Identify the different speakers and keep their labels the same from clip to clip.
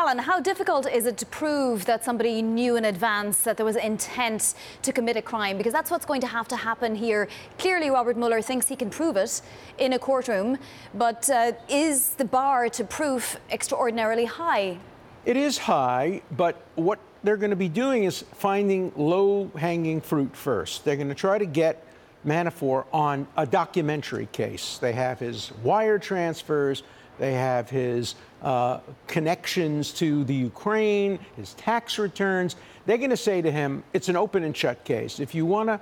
Speaker 1: Alan, how difficult is it to prove that somebody knew in advance that there was intent to commit a crime? Because that's what's going to happen here. Clearly, Robert Mueller thinks he can prove it in a courtroom, but is the bar to proof extraordinarily high?
Speaker 2: It is high, but what they're going to be doing is finding low-hanging fruit first. They're going to try to get Manafort on a documentary case. They have his wire transfers. They have his connections to the Ukraine, his tax returns. They're going to say to him, it's an open and shut case. If you want to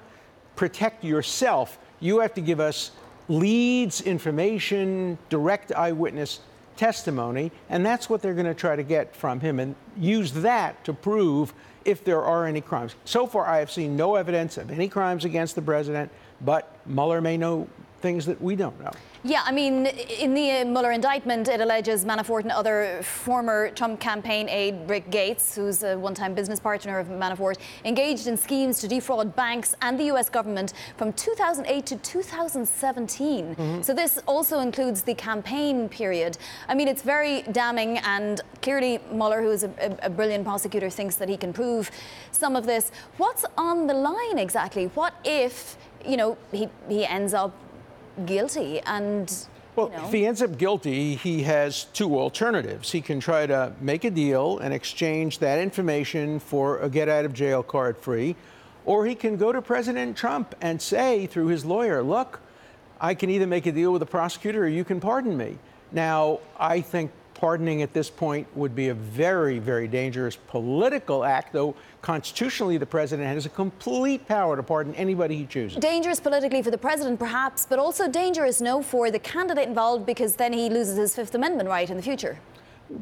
Speaker 2: protect yourself, you have to give us leads, information, direct eyewitness testimony, and that's what they're going to try to get from him and use that to prove if there are any crimes. So far, I have seen no evidence of any crimes against the president, but Mueller may know things that we don't know.
Speaker 1: Yeah, I mean, in the Mueller indictment, it alleges Manafort and other former Trump campaign aide Rick Gates, who's a one-time business partner of Manafort, engaged in schemes to defraud banks and the U.S. government from 2008 to 2017. Mm-hmm. So this also includes the campaign period. I mean, it's very damning, and clearly Mueller, who is a brilliant prosecutor, thinks that he can prove some of this. What's on the line exactly? What if, you know, he ends up guilty and,
Speaker 2: well, if he ends up guilty, he has two alternatives. He can try to make a deal and exchange that information for a get-out-of-jail card free, or he can go to President Trump and say through his lawyer, look, I can either make a deal with the prosecutor or you can pardon me. Now, I think pardoning at this point would be a very, very dangerous political act, though constitutionally the president has a complete power to pardon anybody he chooses.
Speaker 1: Dangerous politically for the president, perhaps, but also dangerous, no, for the candidate involved, because then he loses his Fifth Amendment right in the future.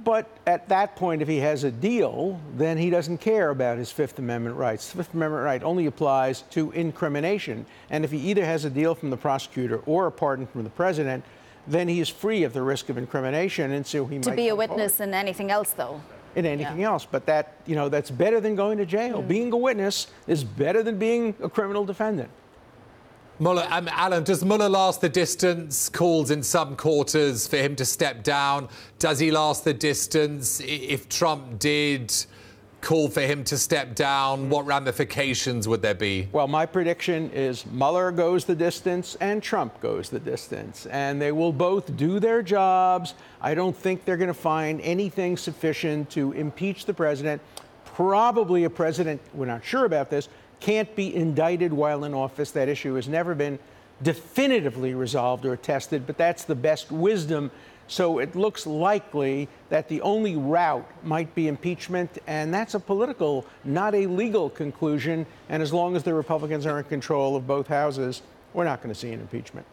Speaker 2: But at that point, if he has a deal, then he doesn't care about his Fifth Amendment rights. The Fifth Amendment right only applies to incrimination. And if he either has a deal from the prosecutor or a pardon from the president, then he is free of the risk of incrimination, and so he might
Speaker 1: to be a witness in anything else, though.
Speaker 2: In anything else, but that, you know, that's better than going to jail. Being a witness is better than being a criminal defendant.
Speaker 3: Mueller, Alan, does Mueller last the distance? Calls in some quarters for him to step down. Does he last the distance? If Trump did call for him to step down, what ramifications would there be?
Speaker 2: Well, my prediction is Mueller goes the distance and Trump goes the distance, and they will both do their jobs. I don't think they're going to find anything sufficient to impeach the president. Probably a president, we're not sure about this, can't be indicted while in office. That issue has never been definitively resolved or tested, but that's the best wisdom. So it looks likely that the only route might be impeachment, and that's a political, not a legal conclusion. And as long as the Republicans are in control of both houses, we're not going to see an impeachment.